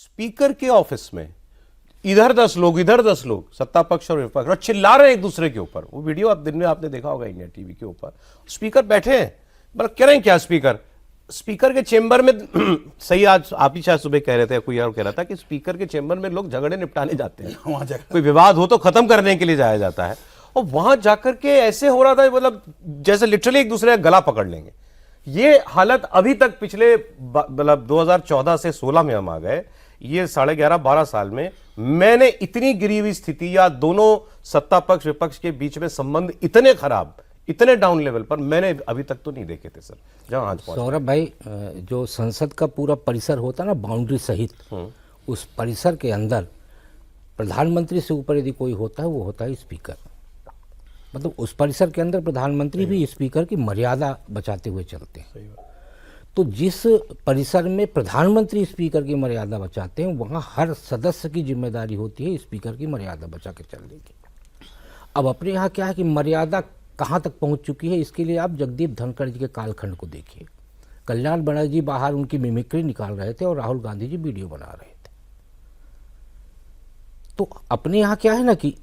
Speaker के office में इधर 10 लोग, इधर 10 लोग, सत्ता पक्ष और विपक्ष, और चिल्ला रहे हैं एक दूसरे के ऊपर। वो वीडियो आप दिन में आपने देखा होगा इंडिया टीवी के ऊपर। स्पीकर बैठे हैं, मतलब कह रहे हैं क्या स्पीकर के चेंबर में सही, आज आप ही शायद सुबह कह रहे थे, कोई और कह रहा था कि स्पीकर के चेंबर में लोग झगड़े निपटाने जाते हैं, वहां कोई विवाद हो तो खत्म करने के लिए जाया जाता है, और वहां जाकर के ऐसे हो रहा था मतलब जैसे लिटरली एक दूसरे का गला पकड़ लेंगे। ये हालत अभी तक पिछले मतलब 2014 से 16 में हम आ गए, ये 11.5-12 साल में मैंने इतनी गिरी हुई स्थिति या दोनों सत्ता पक्ष विपक्ष के बीच में संबंध इतने खराब, इतने डाउन लेवल पर मैंने अभी तक तो नहीं देखे थे सर, जहां आज पहुंचे। सौरभ भाई, जो संसद का पूरा परिसर होता है ना, बाउंड्री सहित, उस परिसर के अंदर प्रधानमंत्री से ऊपर यदि कोई होता है वो होता है स्पीकर। मतलब उस परिसर के अंदर प्रधानमंत्री भी स्पीकर की मर्यादा बचाते हुए चलते हैं। तो जिस परिसर में प्रधानमंत्री स्पीकर की मर्यादा बचाते हैं, वहाँ हर सदस्य की जिम्मेदारी होती है स्पीकर की मर्यादा बचा के चलने की। अब अपने यहाँ क्या है कि मर्यादा कहाँ तक पहुँच चुकी है, इसके लिए आप जगदीप धनखड़ जी के कालखंड को देखिए। कल्याण बनर्जी बाहर उनकी मिमिक्री निकाल रहे थे और राहुल गांधी जी वीडियो बना रहे थे। तो अपने यहाँ क्या है ना कि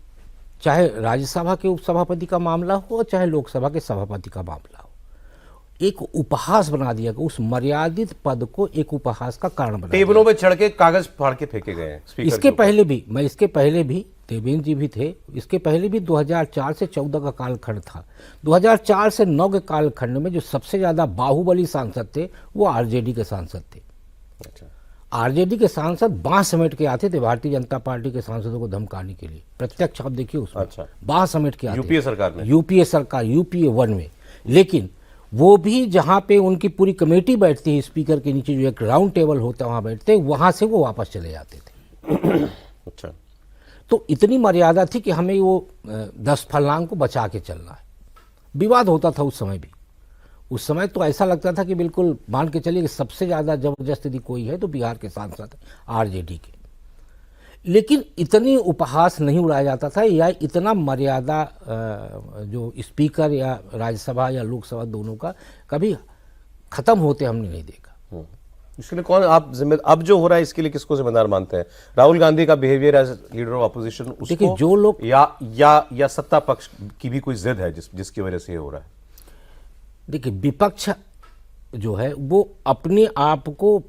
चाहे राज्यसभा के उपसभापति का मामला हो, चाहे लोकसभा के सभापति का मामला हो, एक उपहास बना दिया गया। उस मर्यादित पद को एक उपहास का कारण बना दिया। टेबलों पे चढ़ के कागज फाड़ के फेंके गए हैं। इसके पहले भी देवेंद्र जी भी थे। इसके पहले भी 2004 से 14 का कालखंड था। 2004 से 9 के कालखंड में जो सबसे ज्यादा बाहुबली सांसद थे वो आरजेडी के सांसद थे। अच्छा। आरजेडी के सांसद बांह समेट के आते थे भारतीय जनता पार्टी के सांसदों को धमकाने के लिए। प्रत्यक्ष आप देखिए उसमें। अच्छा। बांह समेट के आते। यूपीए सरकार में। यूपीए सरकार, यूपीए 1 में। लेकिन वो भी जहां पे उनकी पूरी कमेटी बैठती है, स्पीकर के नीचे जो एक राउंड टेबल होता है वहां बैठते, वहां से वो वापस चले जाते थे। अच्छा। तो इतनी मर्यादा थी कि हमें वो 10 फलनांग को बचा के चलना है। विवाद होता था उस समय भी। उस समय तो ऐसा लगता था कि बिल्कुल मान के चलिए कि सबसे ज़्यादा जबरदस्त यदि कोई है तो बिहार के सांसद आरजेडी के। लेकिन इतनी उपहास नहीं उड़ाया जाता था, या इतना मर्यादा जो स्पीकर या राज्यसभा या लोकसभा दोनों का कभी खत्म होते हमने नहीं देखा। इसके लिए कौन आप अब जो हो रहा है इसके लिए किसको जिम्मेदार मानते हैं? राहुल गांधी का behaviour as leader of opposition, उसको जो लोग या सत्ता पक्ष की भी कोई जिद है जिसकी वजह से ये हो रहा है? देखिए, विपक्ष जो है वो अपने आप को,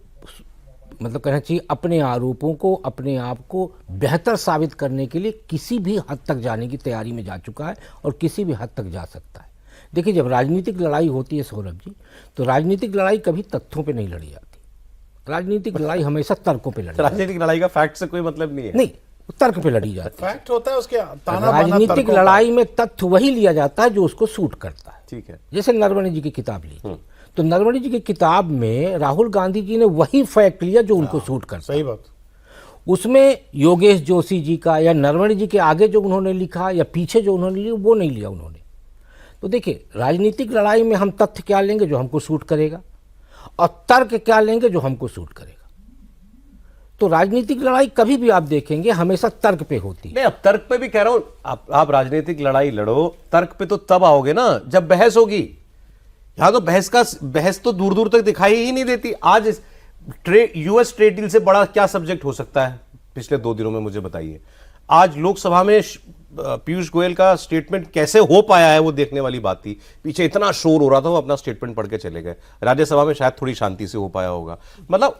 मतलब कहना चाहिए अपने आरोपों को, अपने आप को बेहतर साबित करने के लिए किसी भी हद तक जाने की तैयारी में जा चुका है और किसी भी हद तक जा सकता है। देखिए, जब राजनीतिक लड़ाई होती है सौरभ जी, तो राजनीतिक लड़ाई कभी तथ्यों पे नहीं लड़ी जाती। राजनीतिक लड़ाई हमेशा तर्कों पे लड़ी जाती है। राजनीतिक लड़ाई का फैक्ट से कोई मतलब नहीं है। नहीं, तर्क पे लड़ी जाती है। फैक्ट होता है उसके राजनीतिक लड़ाई में तथ्य वही लिया जाता है जो उसको सूट करता है। ठीक है। जैसे नरवणे जी की किताब ली, तो नरवणे जी की किताब में राहुल गांधी जी ने वही फैक्ट लिया जो उनको सूट करता। सही बात। उसमें योगेश जोशी जी का या नरवणे जी के आगे जो उन्होंने लिखा या पीछे जो उन्होंने लिया वो नहीं लिया उन्होंने। तो देखिए, राजनीतिक लड़ाई में हम तथ्य क्या लेंगे जो हमको सूट करेगा, और तर्क क्या लेंगे जो हमको सूट करेगा। तो राजनीतिक लड़ाई कभी भी आप देखेंगे हमेशा तर्क पे होती है। नहीं, अब तर्क पे भी कह रहा हूं, आप राजनीतिक लड़ाई लड़ो, तर्क पे तो तब आओगे ना जब बहस होगी। यहां तो बहस तो दूर दूर तक दिखाई ही नहीं देती। आज यूएस ट्रेड डील से बड़ा क्या सब्जेक्ट हो सकता है पिछले 2 दिनों में, मुझे बताइए। आज लोकसभा में पीयूष गोयल का स्टेटमेंट कैसे हो पाया है वो देखने वाली बात थी। पीछे इतना शोर हो रहा था, वो अपना स्टेटमेंट पढ़ के चले गए। राज्यसभा में शायद थोड़ी शांति से हो पाया होगा। मतलब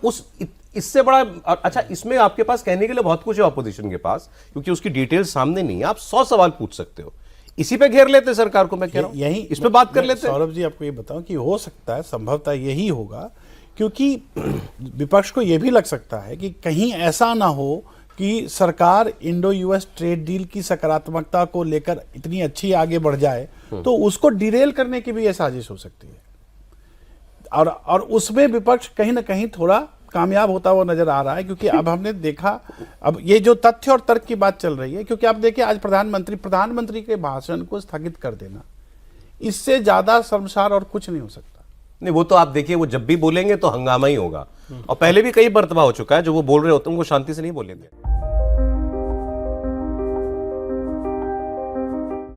इससे बड़ा अच्छा, इसमें आपके पास कहने के लिए बहुत कुछ है अपोजिशन के पास, क्योंकि उसकी डिटेल्स सामने नहीं है। आप 100 सवाल पूछ सकते हो, इसी पे घेर लेते सरकार को। मैं कह रहा हूं यही इस पे बात कर लेते। सौरभ जी, आपको ये बताऊं कि हो सकता है, संभवतः यही होगा, क्योंकि विपक्ष को यह भी लग सकता है कि कहीं ऐसा ना हो कि सरकार इंडो यूएस ट्रेड डील की सकारात्मकता को लेकर इतनी अच्छी आगे बढ़ जाए, तो उसको डिरेल करने की भी यह साजिश हो सकती है। और उसमें विपक्ष कहीं ना कहीं थोड़ा कामयाब होता हुआ नजर आ रहा है, क्योंकि अब हमने देखा, अब ये जो तथ्य और तर्क की बात चल रही है, क्योंकि आप देखिए आज प्रधानमंत्री के भाषण को स्थगित कर देना, इससे ज्यादा शर्मसार और कुछ नहीं हो सकता। नहीं, वो तो आप देखिए, वो जब भी बोलेंगे तो हंगामा ही होगा। और पहले भी कई मर्तबा हो चुका है, जो वो बोल रहे होते हैं उनको शांति से नहीं बोलेंगे।